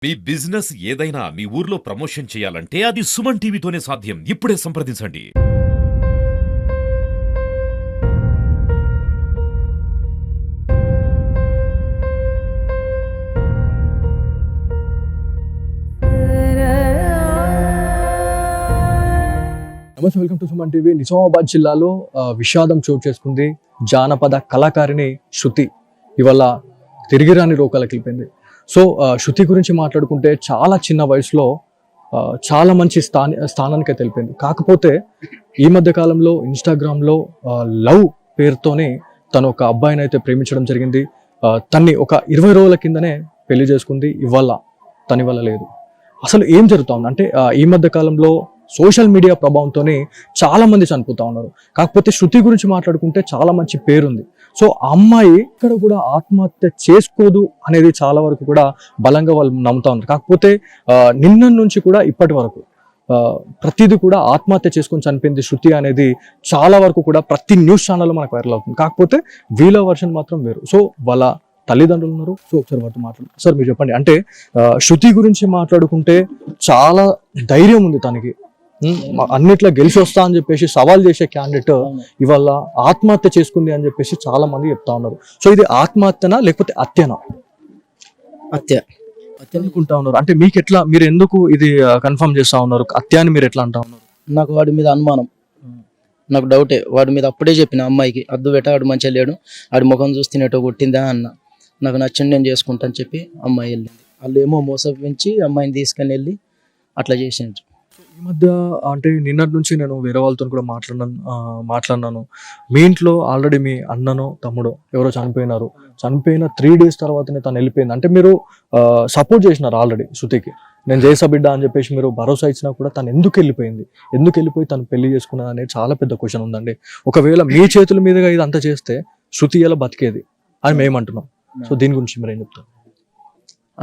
మీ business ఏదైనా మీ ఊర్లో promotion చేయాలంటే అది సుమన్ టీవీతోనే సాధ్యం. ఇప్పుడే సంప్రదించండి. నమస్తే, welcome to Suman TV. Nizamabad జిల్లాలో విషాదం చోటు చేసుకుంది. జానపద కళాకారిణి శృతి ఇవాళ తిరిగిరాని రోగాలకు వెళ్ళిపోయింది. సో శృతి గురించి మాట్లాడుకుంటే చాలా చిన్న వయసులో చాలా మంచి స్థానానికి వెళ్ళిపోయింది. కాకపోతే ఈ మధ్య కాలంలో ఇన్స్టాగ్రామ్లో లవ్ పేరుతోనే తను ఒక అబ్బాయిని అయితే ప్రేమించడం జరిగింది. తన్ని ఒక 20 రోజుల కిందనే పెళ్లి చేసుకుంది. ఇవాళ తన వల్ల లేదు. అసలు ఏం జరుగుతా ఉంది అంటే ఈ మధ్య కాలంలో సోషల్ మీడియా ప్రభావంతోనే చాలా మంది చనిపోతా ఉన్నారు. కాకపోతే శృతి గురించి మాట్లాడుకుంటే చాలా మంచి పేరుంది. సో ఆ అమ్మాయి ఇక్కడ కూడా ఆత్మహత్య చేసుకోదు అనేది చాలా వరకు కూడా బలంగా వాళ్ళు నమ్ముతా ఉన్నారు. కాకపోతే నిన్న నుంచి కూడా ఇప్పటి వరకు ప్రతిదీ కూడా ఆత్మహత్య చేసుకొని చనిపోయింది శృతి అనేది చాలా వరకు కూడా ప్రతి న్యూస్ ఛానల్లో మనకు వైరల్ అవుతుంది. కాకపోతే వీళ్ళ వర్షన్ మాత్రం వేరు. సో వాళ్ళ తల్లిదండ్రులు ఉన్నారు. సో ఒకసారి వారితో మాట్లాడు. సార్ మీరు చెప్పండి, అంటే శృతి గురించి మాట్లాడుకుంటే చాలా ధైర్యం ఉంది తనకి, అన్నిట్లో గెలిచి వస్తా అని చెప్పేసి సవాల్ చేసే క్యాండిడేట్ ఇవాళ ఆత్మహత్య చేసుకుంది అని చెప్పేసి చాలా మంది చెప్తా ఉన్నారు. సో ఇది ఆత్మహత్యనా లేకపోతే హత్యనా? హత్య అనుకుంటా ఉన్నారు. అంటే మీకు ఎట్లా, మీరు ఎందుకు ఇది కన్ఫర్మ్ చేస్తా ఉన్నారు హత్య అని మీరు ఎట్లా అంటా ఉన్నారు? నాకు వాడి మీద అనుమానం, నాకు డౌటే. వాడి మీద అప్పుడే చెప్పిన అమ్మాయికి, అద్దు బెట వాడు మంచిగా లేడు, వాడి ముఖం చూస్తేనేటో కొట్టిందా అన్న. నాకు నచ్చింది నేను చేసుకుంటా అని చెప్పి అమ్మాయి వెళ్ళింది. వాళ్ళు ఏమో మోసపించి అమ్మాయిని తీసుకొని వెళ్ళి అట్లా చేసిండ్రు. ఈ మధ్య అంటే నిన్నటి నుంచి నేను వేరే వాళ్ళతో కూడా మాట్లాడినాను. మీ ఇంట్లో ఆల్రెడీ మీ అన్ననో తమ్ముడో ఎవరో చనిపోయినారు. చనిపోయిన 3 days తర్వాతనే తను వెళ్ళిపోయింది. అంటే మీరు సపోర్ట్ చేసినారు ఆల్రెడీ శృతికి, నేను చేసా బిడ్డ అని చెప్పేసి మీరు భరోసా ఇచ్చినా కూడా తను ఎందుకు వెళ్ళిపోయి తను పెళ్లి చేసుకున్నది అనేది చాలా పెద్ద క్వశ్చన్ ఉందండి. ఒకవేళ మీ చేతుల మీదుగా ఇది అంతా చేస్తే శృతి ఎలా బతికేది అని మేమంటున్నాం. సో దీని గురించి మీరు ఏం చెప్తారు?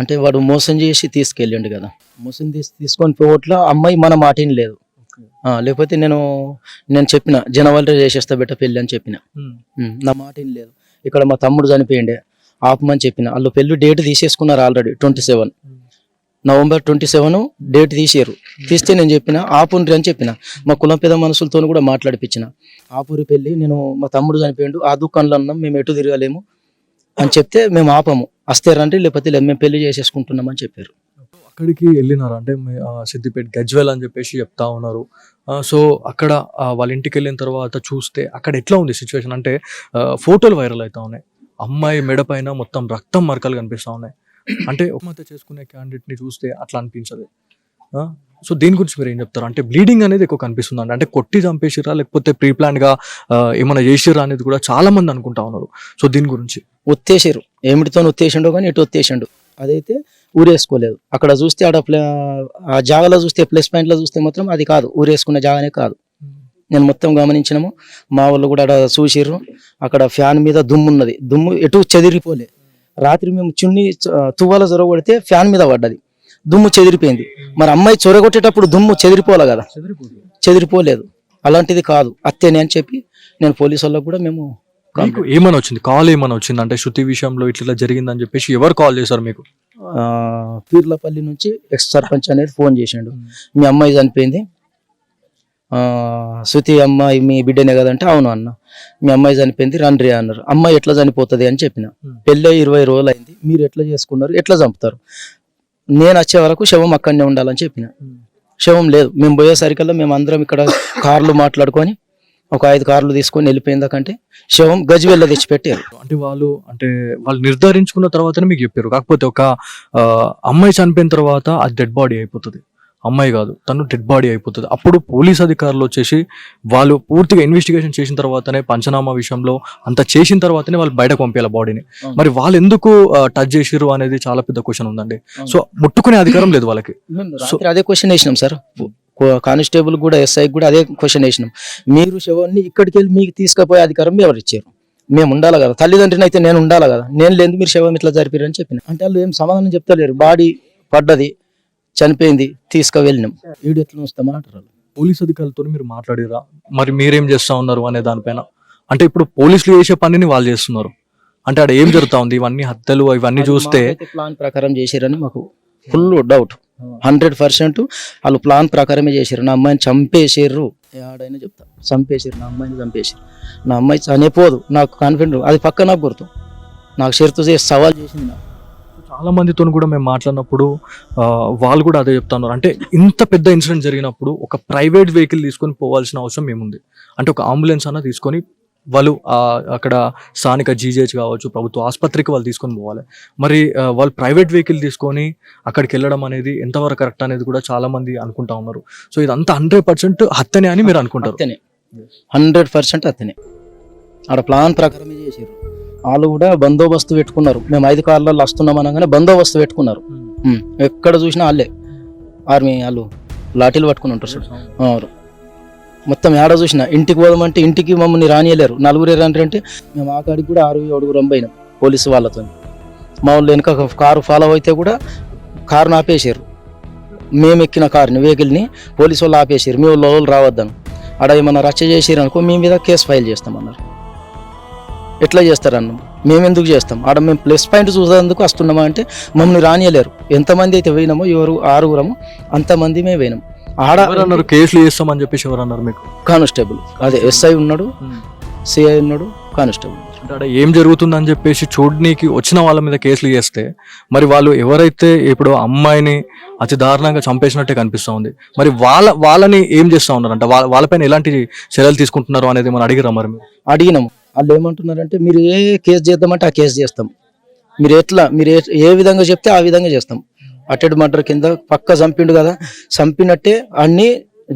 అంటే వాడు మోసం చేసి తీసుకెళ్ళిండు కదా, మోసం తీసుకొని పోవట్ల అమ్మాయి మన మాటేం లేదు. లేకపోతే నేను చెప్పిన జనవరి చేసేస్తా బెట్ట పెళ్ళి అని చెప్పిన, నా మాటేం లేదు. ఇక్కడ మా తమ్ముడు చనిపోయిండే, ఆపమని చెప్పిన. వాళ్ళు పెళ్ళి డేట్ తీసేసుకున్నారు ఆల్రెడీ. 27 నవంబర్ 27 డేట్ తీసారు. తీస్తే నేను చెప్పిన ఆపుండ్రి అని చెప్పిన. మా కులం పెద్ద మనుషులతో కూడా మాట్లాడిపించిన, ఆపురి పెళ్ళి, నేను మా తమ్ముడు చనిపోయిండు, ఆ దుకాణంలో ఉన్నాం, మేము ఎటు తిరగలేము అని చెప్తే మేము ఆపము, వస్తే రండి లేకపోతే లేదు, మేము పెళ్లి చేసేసుకుంటున్నాం అని చెప్పారు. అక్కడికి వెళ్ళినారు అంటే సిద్దిపేట గజ్వేల్ అని చెప్పేసి చెప్తా ఉన్నారు. సో అక్కడ వాళ్ళ ఇంటికి వెళ్ళిన తర్వాత చూస్తే అక్కడ ఎట్లా ఉంది సిచ్యువేషన్ అంటే ఫోటోలు వైరల్ అవుతా ఉన్నాయి. అమ్మాయి మెడ పైన మొత్తం రక్తం మరకలు కనిపిస్తూ ఉన్నాయి. అంటే ఆత్మహత్య చేసుకునే క్యాండిడేట్ని చూస్తే అట్లా అనిపించదు. సో దీని గురించి మీరు ఏం చెప్తారు? అంటే బ్లీడింగ్ అనేది ఎక్కువ కనిపిస్తుంది. అంటే కొట్టి చంపేసిరా లేకపోతే ప్రీ ప్లాన్ గా ఏమైనా చేసిరా అనేది కూడా చాలా మంది అనుకుంటా ఉన్నారు. సో దీని గురించి ఒత్తేసారు, ఏమిటితో ఒత్తేసిండో కానీ ఎటు ఒత్తేసిండు, అదైతే ఊరేసుకోలేదు. అక్కడ చూస్తే ఆ జాగాలో చూస్తే ప్లస్ పాయింట్లో చూస్తే మాత్రం అది కాదు, ఊరేసుకునే జాగానే కాదు. నేను మొత్తం గమనించినాము, మా వాళ్ళు కూడా అక్కడ చూసిర్రు. అక్కడ ఫ్యాన్ మీద దుమ్ము ఉన్నది, దుమ్ము ఎటు చెదిరిపోలే. రాత్రి మేము చున్ని తువ్వాల జొరగొడితే ఫ్యాన్ మీద పడ్డది, దుమ్ము చెదిరిపోయింది. మరి అమ్మాయి చొరగొట్టేటప్పుడు దుమ్ము చెదిరిపోలే కదా, చెదిరిపోలేదు. అలాంటిది కాదు, అత్తేనే అని చెప్పి నేను పోలీసు వాళ్ళకు కూడా మేము ఏమైనా వచ్చింది, కాల్ ఏమైనా వచ్చింది అంటే శృతి విషయంలో ఇట్లా జరిగిందని చెప్పేసి ఎవరు కాల్ చేశారు మీకు? పీర్లపల్లి నుంచి ఎక్స్ సర్పంచ్ అనేది ఫోన్ చేసిండు, మీ అమ్మాయి చనిపోయింది, శృతి అమ్మాయి మీ బిడ్డనే కదంటే అవును అన్న, మీ అమ్మాయి చనిపోయింది రండ్రి అన్నారు. అమ్మాయి ఎట్లా చనిపోతుంది అని చెప్పిన. పెళ్ళి 20 రోజులు అయింది, మీరు ఎట్లా చేసుకున్నారు, ఎట్లా చంపుతారు, నేను వచ్చే వరకు శవం అక్కడనే ఉండాలని చెప్పిన. శవం లేదు, మేము పోయేసరికల్లా మేము అందరం ఇక్కడ కార్లు మాట్లాడుకొని ఒక 5 కార్లు తీసుకొని వెళ్ళిపోయిందాకంటే శవం గజ్వేల్లో తెచ్చిపెట్టారు. అంటే వాళ్ళు నిర్ధారించుకున్న తర్వాతనే మీకు చెప్పారు. కాకపోతే ఒక అమ్మాయి చనిపోయిన తర్వాత అది డెడ్ బాడీ అయిపోతుంది, అమ్మాయి కాదు తను డెడ్ బాడీ అయిపోతుంది. అప్పుడు పోలీస్ అధికారులు వచ్చేసి వాళ్ళు పూర్తిగా ఇన్వెస్టిగేషన్ చేసిన తర్వాతనే, పంచనామా విషయంలో అంత చేసిన తర్వాతనే వాళ్ళు బయటకు పంపేయాలి బాడీని. మరి వాళ్ళు ఎందుకు టచ్ చేసిర్రు అనేది చాలా పెద్ద క్వశ్చన్ ఉందండి. సో ముట్టుకునే అధికారం లేదు వాళ్ళకి. అదే క్వశ్చన్ వేసినాం సార్, కానిస్టేబుల్ కూడా ఎస్ఐ కూడా అదే క్వశ్చన్ వేసినాం. మీరు శవాన్ని ఇక్కడికి వెళ్ళి మీకు తీసుకుపోయే అధికారం ఎవరు ఇచ్చారు? మేము ఉండాలి కదా, తల్లిదండ్రిని అయితే నేను ఉండాలి కదా, నేను లేదు మీరు శవం ఇట్లా జరిపారని చెప్పిన. అంటే వాళ్ళు ఏం సమాధానం చెప్తలేరు. బాడీ పడ్డది, చనిపోయింది, తీసుకువెళ్ళినాం, వీడు ఎట్లా వస్తామంటారు. పోలీస్ అధికారులతో మీరు మాట్లాడిరా, మరి మీరేం చేస్తా ఉన్నారు అనే దానిపైన? అంటే ఇప్పుడు పోలీసులు చేసే పనిని వాళ్ళు చేస్తున్నారు, అంటే అక్కడ ఏం జరుగుతా ఉంది, ఇవన్నీ హత్యలు ఇవన్నీ చూస్తే ప్లాన్ ప్రకారం చేశారని మాకు ఫుల్ డౌట్ 100% వాళ్ళు ప్లాన్ ప్రకారమే చేశారు. నా అమ్మాయిని చంపేసారు, ఏడైనా చెప్తా, చంపేసారు, నా అమ్మాయిని చంపేసారు. నా అమ్మాయి చనిపోదు, నాకు కాన్ఫిడెంట్, అది పక్క నాకు గుర్తు, నాకు షరతు చేసి సవాల్ చేసింది. నాకు చాలా మందితో కూడా మేము మాట్లాడినప్పుడు వాళ్ళు కూడా అదే చెప్తున్నారు. అంటే ఇంత పెద్ద ఇన్సిడెంట్ జరిగినప్పుడు ఒక ప్రైవేట్ వెహికల్ తీసుకొని పోవాల్సిన అవసరం ఏముంది? అంటే ఒక అంబులెన్స్ అన్న తీసుకొని వాళ్ళు అక్కడ స్థానిక జీజేహెచ్ కావచ్చు, ప్రభుత్వ ఆసుపత్రికి వాళ్ళు తీసుకొని పోవాలి. మరి వాళ్ళు ప్రైవేట్ వెహికల్ తీసుకొని అక్కడికి వెళ్ళడం అనేది ఎంతవరకు కరెక్ట్ అనేది కూడా చాలా మంది అనుకుంటా ఉన్నారు. సో ఇదంతా 100% హత్యనే అని మీరు అనుకుంటారు? అతనే 100% అతనే. ఆడ ప్లాన్ ప్రకారమే చేసారు. వాళ్ళు కూడా బందోబస్తు పెట్టుకున్నారు. మేము 5 కార్లలో వస్తున్నాం అనగానే బందోబస్తు పెట్టుకున్నారు. ఎక్కడ చూసినా వాళ్ళే, ఆర్మీ వాళ్ళు లాఠీలు పట్టుకుని ఉంటారు సార్. మొత్తం ఏడ చూసినా ఇంటికి పోదామంటే ఇంటికి మమ్మల్ని రానియలేరు. 4 అంటే మేము ఆ కాడికి కూడా 6-7 పోయినాం పోలీసు వాళ్ళతో. మా వాళ్ళు వెనక కారు ఫాలో అయితే కూడా కారుని ఆపేసారు. మేము ఎక్కిన కారుని వెహికల్ని పోలీసు వాళ్ళు ఆపేసారు. మీ వాళ్ళు రావద్దాను, ఆడ ఏమన్నా రచ్చ చేసారు అనుకో మీ మీద కేసు ఫైల్ చేస్తామన్నారు. ఎట్లా చేస్తారన్న, మేము ఎందుకు చేస్తాం? ఆడ మేము ప్లస్ పాయింట్ చూసేందుకు వస్తున్నామా అంటే మమ్మల్ని రానియలేరు. ఎంతమంది అయితే పోయినామో 6 అంతమంది మేము పోయినాం. ఆడ అన్నారు కేసులు చేస్తామని చెప్పేసి ఎవరు అన్నారు మీకు? కానిస్టేబుల్, అదే ఎస్ఐ ఉన్నాడు, సిఐ ఉన్నాడు, కానిస్టేబుల్. అంటే ఆడ ఏం జరుగుతుందని చెప్పేసి చూడనీకి వచ్చిన వాళ్ళ మీద కేసులు చేస్తే మరి వాళ్ళు ఎవరైతే ఇప్పుడు అమ్మాయిని అతి దారుణంగా చంపేసినట్టే కనిపిస్తూ ఉంది, మరి వాళ్ళని ఏం చేస్తూ ఉన్నారు? అంటే వాళ్ళపైన ఎలాంటి చర్యలు తీసుకుంటున్నారు అనేది మనం అడిగిరా? మరి మీరు అడిగినాము. వాళ్ళు ఏమంటున్నారంటే మీరు ఏ కేసు చేద్దామంటే ఆ కేసు చేస్తాం, మీరు ఏ విధంగా చెప్తే ఆ విధంగా చేస్తాం. అటెడ్ మర్డర్ కింద పక్క చంపిండు కదా, చంపినట్టే అన్ని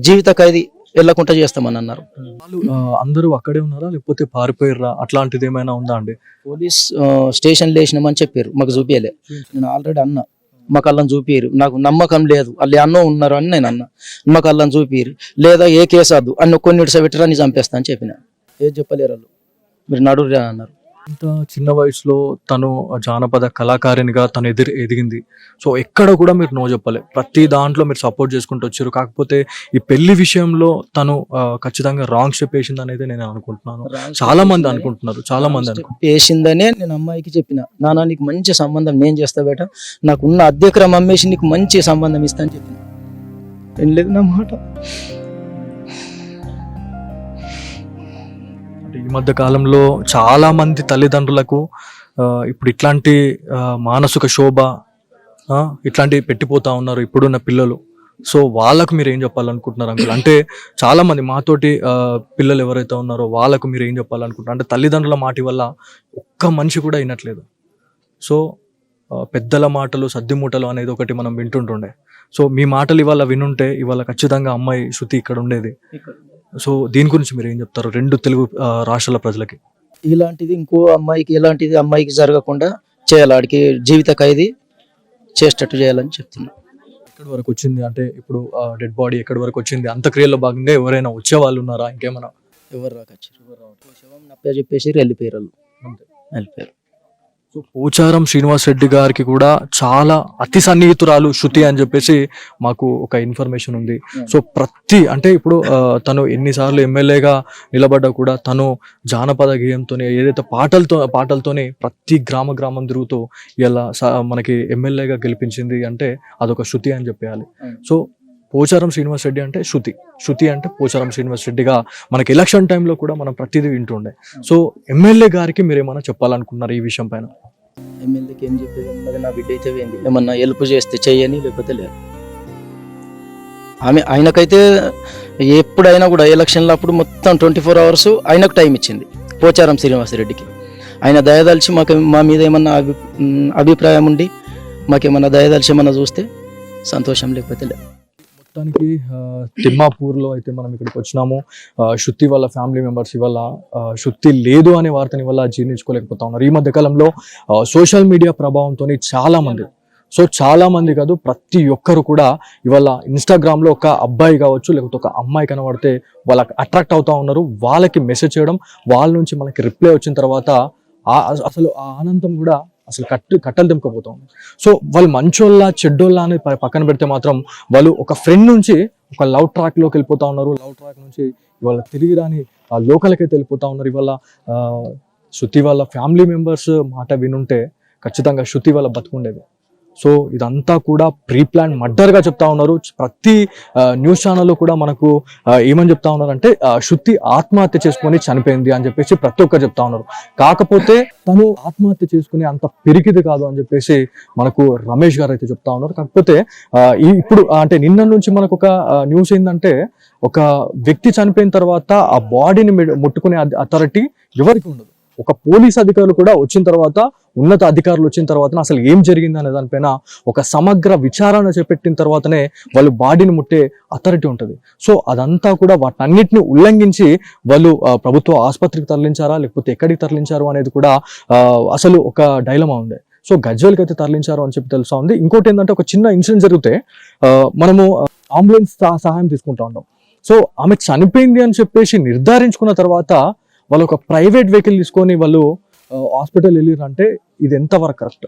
జీవిత ఖైదీ వెళ్ళకుండా చేస్తామని అన్నారు. వాళ్ళు అందరూ అక్కడే ఉన్నారా లేకపోతే పారిపోయారా? అట్లాంటిది ఏమైనా ఉందా అండి? పోలీస్ స్టేషన్ లేచినామని చెప్పారు, మాకు చూపించలే. నేను ఆల్రెడీ అన్నా మాకు అల్లని చూపిరు, నాకు నమ్మకం లేదు వాళ్ళు అన్నో ఉన్నారు అని నేను అన్నా. మాకు అల్లని చూపిరు, లేదా ఏ కేసు వద్దు అన్న కొన్ని పెట్టరా నీ చంపేస్తా అని చెప్పిన. ఏది చెప్పలేరు వాళ్ళు, మీరు నడురా అన్నారు. ఇంత చిన్న వయసులో తను జానపద కళాకారినిగా తను ఎదిగింది. సో ఎక్కడ కూడా మీరు నో చెప్పలే, ప్రతి దాంట్లో మీరు సపోర్ట్ చేసుకుంటూ వచ్చారు. కాకపోతే ఈ పెళ్లి విషయంలో తను ఖచ్చితంగా రాంగ్ స్టెప్ వేసింది అనేది నేను అనుకుంటున్నాను. చాలా మంది అనుకుంటున్నారు, చాలా మంది వేసిందనే నేను అమ్మాయికి చెప్పిన, నాన్న నీకు మంచి సంబంధం నేను చేస్తా బేట, నాకున్న అద్దెకరం అమ్మేసి నీకు మంచి సంబంధం ఇస్తా అని చెప్పిన. ఏం లేదు నా మాట. ఈ మధ్య కాలంలో చాలా మంది తల్లిదండ్రులకు ఇప్పుడు ఇట్లాంటి మానసిక శోభ ఇట్లాంటివి పెట్టిపోతా ఉన్నారు ఇప్పుడున్న పిల్లలు. సో వాళ్ళకు మీరు ఏం చెప్పాలనుకుంటున్నారు అంకుల్? అంటే చాలా మంది మాతోటి పిల్లలు ఎవరైతే ఉన్నారో వాళ్ళకు మీరు ఏం చెప్పాలనుకుంటున్నారు? అంటే తల్లిదండ్రుల మాట వల్ల ఒక్క మనిషి కూడా వినట్లేదు. సో పెద్దల మాటలు సద్దిమూటలు అనేది ఒకటి మనం వింటుంటుండే. సో మీ మాటలు ఇవాళ వినుంటే ఇవాళ ఖచ్చితంగా అమ్మాయి శృతి ఇక్కడ ఉండేది. సో దీని గురించి మీరు ఏం చెప్తారు 2 తెలుగు రాష్ట్రాల ప్రజలకి? ఇలాంటిది ఇంకో అమ్మాయికి ఎలాంటిది అమ్మాయికి జరగకుండా చేయాలి, ఆడికి జీవిత ఖైదీ చేసేటట్టు చేయాలని చెప్తున్నా. ఎక్కడి వరకు వచ్చింది అంటే ఇప్పుడు డెడ్ బాడీ ఎక్కడి వరకు వచ్చింది? అంత్యక్రియల్లో భాగంగా ఎవరైనా వచ్చే వాళ్ళు ఉన్నారా? ఇంకేమైనా? ఎవరు రాకొచ్చారు, శవం నప్ప చెప్పేసి వెళ్ళిపోయారు వాళ్ళు, వెళ్ళిపోయారు. సో పోచారం శ్రీనివాస్ రెడ్డి గారికి కూడా చాలా అతి సన్నిహితురాలు శృతి అని చెప్పేసి మాకు ఒక ఇన్ఫర్మేషన్ ఉంది. సో అంటే ఇప్పుడు తను ఎన్నిసార్లు ఎమ్మెల్యేగా నిలబడ్డా కూడా తను జానపద గేయంతోనే ఏదైతే పాటలతోనే ప్రతి గ్రామం తిరుగుతూ ఇలా మనకి ఎమ్మెల్యేగా గెలిపించింది అంటే అదొక శృతి అని చెప్పేయాలి. సో పోచారం శ్రీనివాస్ రెడ్డి అంటే శృతి అంటే పోచారం శ్రీనివాస్ రెడ్డిగా మనకి ఎలక్షన్ టైంలో కూడా మనం ప్రతిదీ వింటుండే. సో ఎమ్మెల్యే గారికి మీరు ఏమైనా చెప్పాలనుకున్నారు ఈ విషయం పైన? ఎమ్మెల్యేకి ఏం చెప్పేది, నా బిడ్డ అయితే ఏంది, ఏమన్నా హెల్ప్ చేస్తే చెయ్యని, లేకపోతే లేదు. ఆయనకైతే ఎప్పుడైనా కూడా ఎలక్షన్లో అప్పుడు మొత్తం 24 hours ఆయనకు టైం ఇచ్చింది పోచారం శ్రీనివాస్ రెడ్డికి. ఆయన దయదలిచి మా మీద ఏమన్నా అభిప్రాయం ఉండి మాకేమన్నా దయదలిచి ఏమన్నా చూస్తే సంతోషం, లేకపోతే లేదు. మొత్తానికి తిమ్మాపూర్లో అయితే మనం ఇక్కడికి వచ్చినాము. శృతి వాళ్ళ ఫ్యామిలీ మెంబర్స్ ఇవాళ శృతి లేదు అనే వార్తని వల్ల జీర్ణించుకోలేకపోతా ఉన్నారు. ఈ మధ్య కాలంలో సోషల్ మీడియా ప్రభావంతో చాలా మంది కాదు ప్రతి ఒక్కరు కూడా ఇవాళ ఇన్స్టాగ్రామ్లో ఒక అబ్బాయి కావచ్చు లేకపోతే ఒక అమ్మాయి కనబడితే వాళ్ళకి అట్రాక్ట్ అవుతా ఉన్నారు. వాళ్ళకి మెసేజ్ చేయడం, వాళ్ళ నుంచి మనకి రిప్లై వచ్చిన తర్వాత అసలు ఆ ఆనందం కూడా అసలు కట్టలు తెంపుకోపోతా ఉంది. సో వాళ్ళు మంచోళ్ళ చెడ్డోళ్ళ అని పక్కన పెడితే మాత్రం వాళ్ళు ఒక ఫ్రెండ్ నుంచి ఒక లవ్ ట్రాక్లోకి వెళ్ళిపోతా ఉన్నారు. లవ్ ట్రాక్ నుంచి ఇవాళ తిరిగి రాని ఆ లోకలకైతే వెళ్ళిపోతా ఉన్నారు. ఇవాళ శృతి వాళ్ళ ఫ్యామిలీ మెంబర్స్ మాట వినుంటే ఖచ్చితంగా శృతి వాళ్ళ బతుకుండేది. సో ఇదంతా కూడా ప్రీ ప్లాన్ మర్డర్గా చెప్తా ఉన్నారు. ప్రతి న్యూస్ ఛానల్లో కూడా మనకు ఏమని చెప్తా ఉన్నారంటే శృతి ఆత్మహత్య చేసుకొని చనిపోయింది అని చెప్పేసి ప్రతి ఒక్కరు చెప్తా ఉన్నారు. కాకపోతే తను ఆత్మహత్య చేసుకుని అంత పెరిగిది కాదు అని చెప్పేసి మనకు రమేష్ గారు అయితే చెప్తా ఉన్నారు. కాకపోతే ఇప్పుడు అంటే నిన్న నుంచి మనకు ఒక న్యూస్ ఏంటంటే ఒక వ్యక్తి చనిపోయిన తర్వాత ఆ బాడీని ముట్టుకునే అథారిటీ ఎవరికి ఉండదు. ఒక పోలీస్ అధికారులు కూడా వచ్చిన తర్వాత, ఉన్నత అధికారులు వచ్చిన తర్వాత అసలు ఏం జరిగింది అనే దానిపైన ఒక సమగ్ర విచారణ చేపట్టిన తర్వాతనే వాళ్ళు బాడీని ముట్టే అథారిటీ ఉంటుంది. సో అదంతా కూడా వాటన్నిటిని ఉల్లంఘించి వాళ్ళు ప్రభుత్వ ఆసుపత్రికి తరలించారా లేకపోతే ఎక్కడికి తరలించారు అనేది కూడా అసలు ఒక డైలమా ఉంది. సో గజ్వేల్కి అయితే తరలించారు అని చెప్పి తెలుసా ఉంది. ఇంకోటి ఏంటంటే ఒక చిన్న ఇన్సిడెంట్ జరిగితే మనము అంబులెన్స్ సహాయం తీసుకుంటా ఉంటాం. సో ఆమె చనిపోయింది అని చెప్పేసి నిర్ధారించుకున్న తర్వాత వాళ్ళు ఒక ప్రైవేట్ వెహికల్ తీసుకొని వాళ్ళు హాస్పిటల్ వెళ్ళారంటే ఇది ఎంతవరకు కరెక్ట్?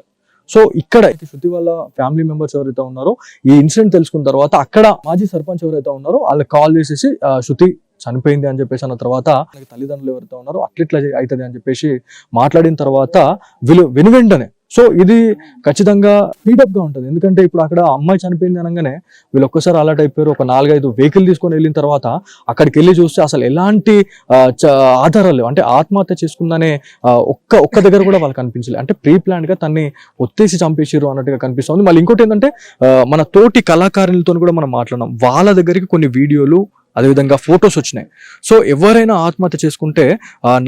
సో ఇక్కడ శృతి వాళ్ళ ఫ్యామిలీ మెంబర్స్ ఎవరైతే ఉన్నారో ఈ ఇన్సిడెంట్ తెలుసుకున్న తర్వాత అక్కడ మాజీ సర్పంచ్ ఎవరైతే ఉన్నారో వాళ్ళకి కాల్ చేసేసి శృతి చనిపోయింది అని చెప్పేసి అన్న తర్వాత తల్లిదండ్రులు ఎవరైతే ఉన్నారో అట్లిట్లా అవుతుంది అని చెప్పేసి మాట్లాడిన తర్వాత వీళ్ళు వెనువెంటనే సో ఇది ఖచ్చితంగా స్పీడప్ గా ఉంటుంది. ఎందుకంటే ఇప్పుడు అక్కడ అమ్మాయి చనిపోయింది అనగానే వీళ్ళు ఒక్కసారి అలర్ట్ అయిపోయారు. ఒక 4-5 వెహికల్ తీసుకొని వెళ్ళిన తర్వాత అక్కడికి వెళ్ళి చూస్తే అసలు ఎలాంటి ఆధారాలు అంటే ఆత్మహత్య చేసుకుందనే ఒక్క దగ్గర కూడా వాళ్ళకి కనిపించలేదు. అంటే ప్రీ ప్లాన్ గా తన్ని ఒత్తేసి చంపేసారు అన్నట్టుగా కనిపిస్తుంది. మళ్ళీ ఇంకోటి ఏంటంటే మన తోటి కళాకారులతో కూడా మనం మాట్లాడినాం. వాళ్ళ దగ్గరికి కొన్ని వీడియోలు అదేవిధంగా ఫొటోస్ వచ్చినాయి. సో ఎవరైనా ఆత్మహత్య చేసుకుంటే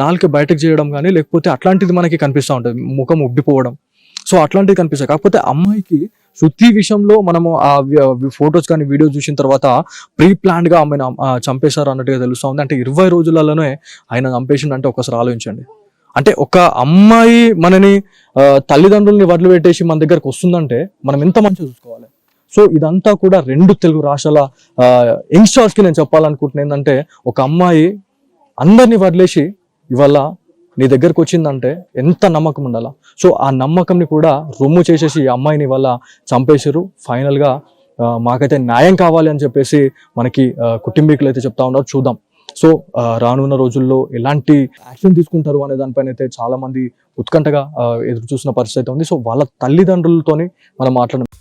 నాలుక బయటకు చేయడం కానీ లేకపోతే అట్లాంటిది మనకి కనిపిస్తూ ఉంటుంది, ముఖం ఉబ్బిపోవడం. సో అట్లాంటివి కనిపిస్తాయి. కాకపోతే అమ్మాయికి శృతి విషయంలో మనము ఆ ఫొటోస్ కానీ వీడియోస్ చూసిన తర్వాత ప్రీ ప్లాన్డ్ గా ఆమెను చంపేశారు అన్నట్టుగా తెలుస్తూ ఉంది. అంటే 20 రోజులలోనే ఆయన చంపేసిండు అంటే ఒకసారి ఆలోచించండి. అంటే ఒక అమ్మాయి మనని తల్లిదండ్రుల్ని వదిలిపెట్టేసి మన దగ్గరకు వస్తుందంటే మనం ఎంత మంచిగా చూసుకోవాలి. సో ఇదంతా కూడా 2 తెలుగు రాష్ట్రాల యంగ్స్టర్స్కి నేను చెప్పాలనుకుంటున్నా ఏంటంటే ఒక అమ్మాయి అందరినీ వదిలేసి ఇవాళ నీ దగ్గరకు వచ్చిందంటే ఎంత నమ్మకం ఉండాలా. సో ఆ నమ్మకంని కూడా రొమ్ము చేసేసి ఈ అమ్మాయిని వల్ల చంపేసారు. ఫైనల్గా మాకైతే న్యాయం కావాలి అని చెప్పేసి మనకి కుటుంబీకులు అయితే చెప్తా ఉన్నారు. చూద్దాం సో రానున్న రోజుల్లో ఎలాంటి యాక్షన్ తీసుకుంటారు అనే దానిపైన అయితే చాలా మంది ఉత్కంఠగా ఎదురు చూసిన పరిస్థితి ఉంది. సో వాళ్ళ తల్లిదండ్రులతోని మనం మాట్లాడడం